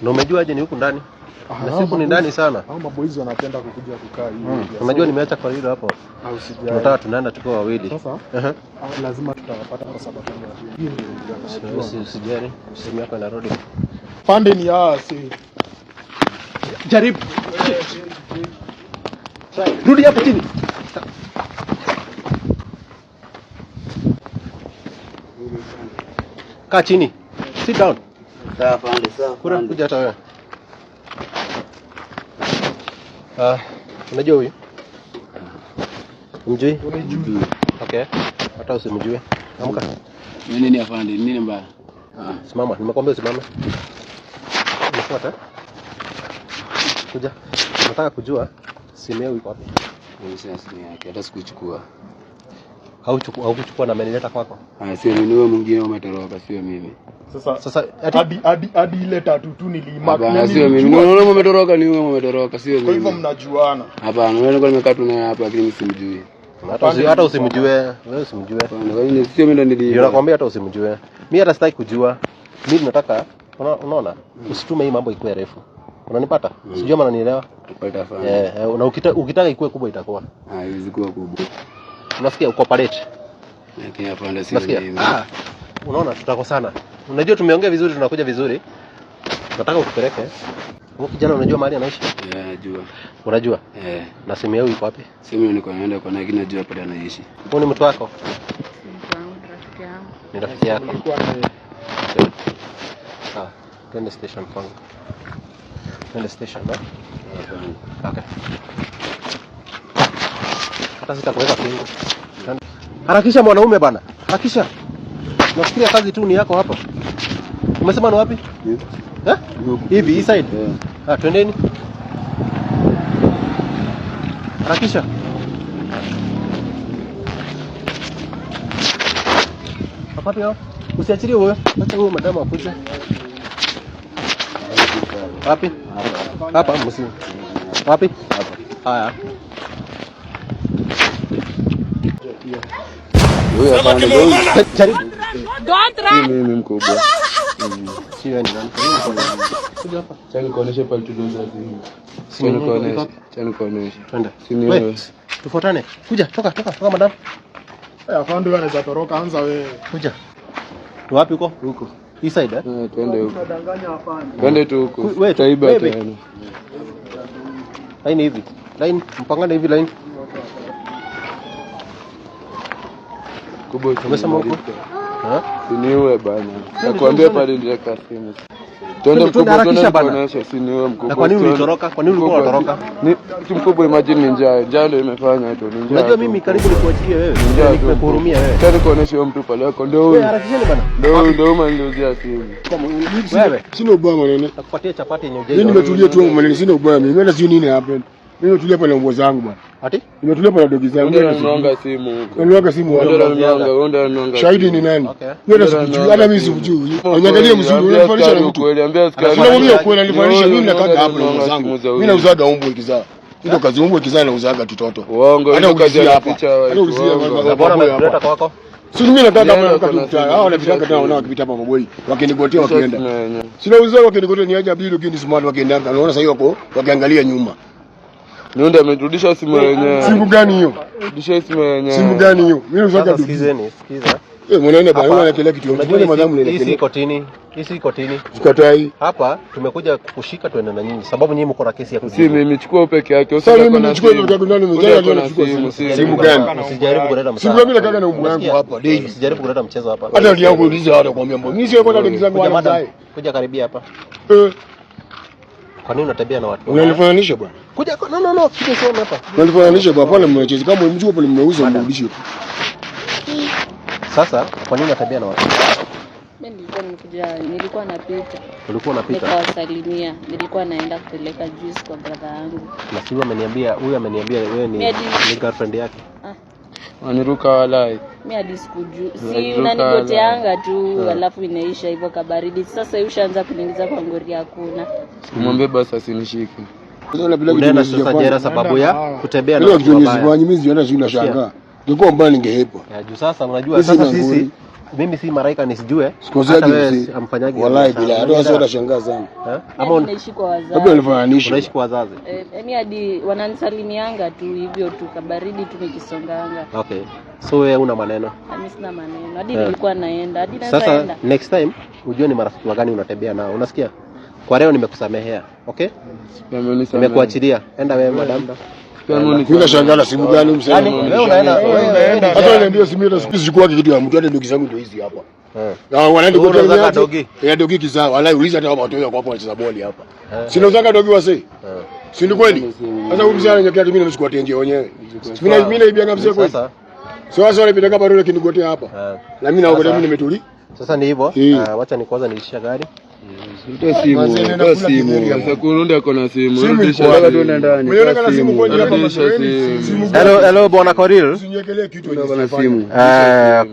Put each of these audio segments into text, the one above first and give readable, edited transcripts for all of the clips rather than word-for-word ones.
Na umejua aje ni huku ndani? Na siku ni ndani sana. Hao maboys wanapenda kukuja kukaa hivi. Unajua nimeacha kwa hilo hapo. Au sijai. Tunataka tunaenda tukiwa wawili. Sasa lazima tutawapata kwa sababu ya hii. Usijali. Simu yako inarudi. Pande ni asi. Jaribu. Rudi hapo chini. Kaa chini. Sit down. Sawa pande, sawa. Kuja hata wewe. Unajua huyu? Umjui? Unajui. Okay. Hata usimjue. Amka. Nini afande? Nini mbaya? Simama, nimekwambia usimame. Unafuata? Kuja. Nataka kujua simu yako iko wapi? Mimi sina simu yake, hata sikuchukua. Haukuchukua na amenileta kwako? Sio mimi, wewe mwingine umetoroka, sio mimi. Sasa hadi ile tatu tu nilimark. Sio mimi. Unaona umetoroka, ni wewe umetoroka, sio mimi. Kwa hivyo mnajuana. Hapana, wewe ndio nimekaa tu naye hapa, lakini simjui. Hata usimjue, wewe usimjue. Kwa nini sio mimi ndo nili. Nakwambia hata usimjue. Mimi hata sitaki kujua. Mimi nataka unaona? Usitume hii mambo ikuwe refu. Unanipata? Sijui maana nielewa. Tupata fanya. Na ukitaka ikuwe kubwa itakuwa. Hizi kuwa kubwa. Unasikia uko paleti? Lakini hapa ndio sio mimi. Unaona tutakosana. Unajua tumeongea vizuri, tunakuja vizuri. Nataka ukupeleke. Huyo kijana unajua mahali anaishi? Najua. Unajua? Na simu yako iko wapi? Simu niko naenda kwa lakini najua pale anaishi. Huyu ni mtu wako? Rafiki yangu. Ni rafiki yako. Twende station kwanza. Twende station, no? Okay. Hata sitakuweka pingu. Harakisha mwanaume bana. Harakisha. Nafikiria kazi tu ni yako hapa. Umesema ni wapi? Hivi hii side? Twendeni. Harakisha. Wapi hao? Usiachilie huyo. Acha huyo madam akuje. Wapi? Hapa msimu. Wapi? Hapa. Haya. Huyo hapa ndio. Jaribu. Don't run. Mimi mkubwa. Sio ni nani? Kuja hapa. Chani kuonesha pale tulizo hivi. Chani kuonesha. Twende. Sini wewe. Tufuatane. Kuja, toka madam. Afande wewe anaweza toroka, anza wewe. Kuja. Ni wapi uko? Huko. Hii side Twende huko. Unadanganya afande. Twende tu huko. Taiba tena. Line hivi. Line mpangane hivi line. Kubwa umesema huko? Siniwe bana. Nakwambia pale ndio kasimu. Twende mkubwa, twende kuonesha siniwe mkubwa. Na kwa nini ulitoroka? Kwa nini ulikuwa unatoroka? Ni mkubwa, imagine ni njaa ndio imefanya tu ninja. Unajua mimi karibu nikuachilie wewe. Nimekuhurumia wewe. Twende kuonesha huyo mtu pale yako ndio huyo. Harakisheni bana. Ndio umeniuzia simu. Wewe sina ubaya maneno. Nakupatia chapati yenye ujezo. Mimi nimetulia tu maneno, sina ubaya mimi. Mimi sio nini hapa. Mimi nimetulia pale nguo zangu bwana. Ati? Nimetulia pale dogi zangu. Ndio naonga simu huko. Naonga simu huko. Ndio naonga. Shahidi ni nani? Mimi nasijui, hata mimi sijui. Angalia mzuri, unafanisha na mtu. Unamwambia kweli alifanisha, mimi nakaa hapo na nguo zangu. Mimi nauzaga umbo ikizaa. Ndio kazi umbo ikizaa nauzaga kitoto. Uongo, ndio kazi hapa. Ndio uzia bora mleta kwako. Si mimi nataka mtu hao wanapitaka tena wanapita hapa maboi. Wakinigotea wakienda. Sina uzao wakinigotea ni aje bili ukini smart wakienda. Unaona sasa hiyo wakiangalia nyuma. Ndio amerudisha simu yenyewe. Simu gani hiyo? Rudisha simu yenyewe. Simu gani hiyo? Mimi nataka sikiza. Mwanene bwana, unaelekea kitu kingine madhamu unaelekea. Hii kotini. Sikatai. Hapa tumekuja kukushika tuende na nyinyi sababu nyinyi mko na kesi ya kujibu. Si mimi chukua peke yake. Sasa mimi nichukue hiyo tatu ndani mjana ndio nachukua simu gani? Usijaribu kuleta mchezo. Simu mimi nataka na umbo wangu hapa. Usijaribu kuleta mchezo hapa. Hata ndio yangu uliza hata kuambia mbona. Mimi sio kwenda ndugu zangu hapa. Kuja karibia hapa. Kwa nini unatembea na watu? Unanifananisha bwana. Kuja no, kile sio hapa. Unanifananisha bwana, pale mmecheza kama mjua pale mmeuza mrudishe. Sasa kwa nini unatembea na watu? Mimi nilikuwa napita. Ulikuwa unapita? Nikawasalimia. Nilikuwa naenda kupeleka juice kwa brother yangu. Na huyu ameniambia wewe ni girlfriend yake. Waniruka walai. Mimi hadi sikujua. Si unanigoteanga tu alafu inaisha hivyo kabaridi. Sasa ushaanza kuniingiza kwa ngori hakuna. Simwambie basi asinishike. Unaenda sasa jera sababu ya kutembea na watu wabaya. Mimi siona shughuli shangaa. Ningekuwa mbali ningehepa. Juu sasa unajua sasa sisi mimi si maraika nisijue. Sikozaji msi. Amfanyaje? Wallahi bila. Hata wao wanashangaa sana. Ama unaishi kwa wazazi. Hebu nifananishe. Unaishi kwa wazazi. Yaani hadi wananisalimianga tu hivyo tu kabaridi tu nikisonganga. Okay. So wewe una maneno? Mimi sina maneno. Hadi nilikuwa naenda. Hadi sasa next time ujue ni marafiki wagani unatembea nao. Unasikia? Kwa leo nimekusamehea. Okay? Nimekuachilia. Enda wewe madam. Mimi nashangaa na simu gani msanii? Wewe unaenda. Hata ile ndio simu ile sichukua kitu ya mtu hata ndugu zangu ndio hizi hapa. Na wanaenda kutoka dogi. Ya dogi kizao. Wallahi uliza hata watu wao hapo wanacheza boli hapa. Sina uzanga dogi wase. Si ndio kweli? Sasa huyu mzee ananyekea mimi nimechukua tenje wenyewe. Mimi naibia mzee kweli. Sasa wale pita kama role kinigotea hapa. Na mimi naogopa mimi nimetuli. Sasa ni hivyo. Wacha ni kwanza nilisha gari. Ndio simu. Sasa kurudi akona simu. Rudisha nataka tuende ndani. Mimi na simu kwa nini? Hello bwana Koril. Usinyekelee kitu na simu.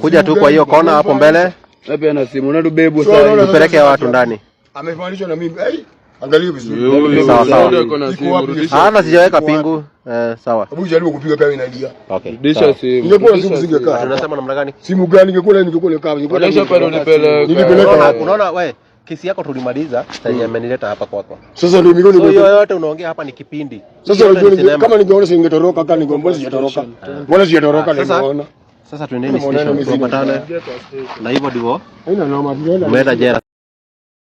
Kuja tu kwa hiyo kona hapo mbele. Wapi ana simu? Unatubebo sasa. Tupeleke watu ndani. Amefananishwa na mimi. Angalia vizuri. Sawa. Ana sijaweka pingu. Sawa. Hebu jaribu kupiga kama inalia. Okay. Rudisha simu. Ningekuwa simu singekaa. Tunasema namna gani? Simu gani ningekuwa kaa. Rudisha pale unipeleka. Unaona wewe kesi yako tulimaliza, sasa amenileta hapa kwako. Sasa ndio milioni hiyo yote unaongea hapa ni kipindi. Sasa unajua kama ningeona singetoroka kama ningeomba sijatoroka. Wala sijatoroka nimeona. Sasa tuendeni station tupatane. Na hivyo ndivyo. Haina noma tunaenda. Umeenda jela.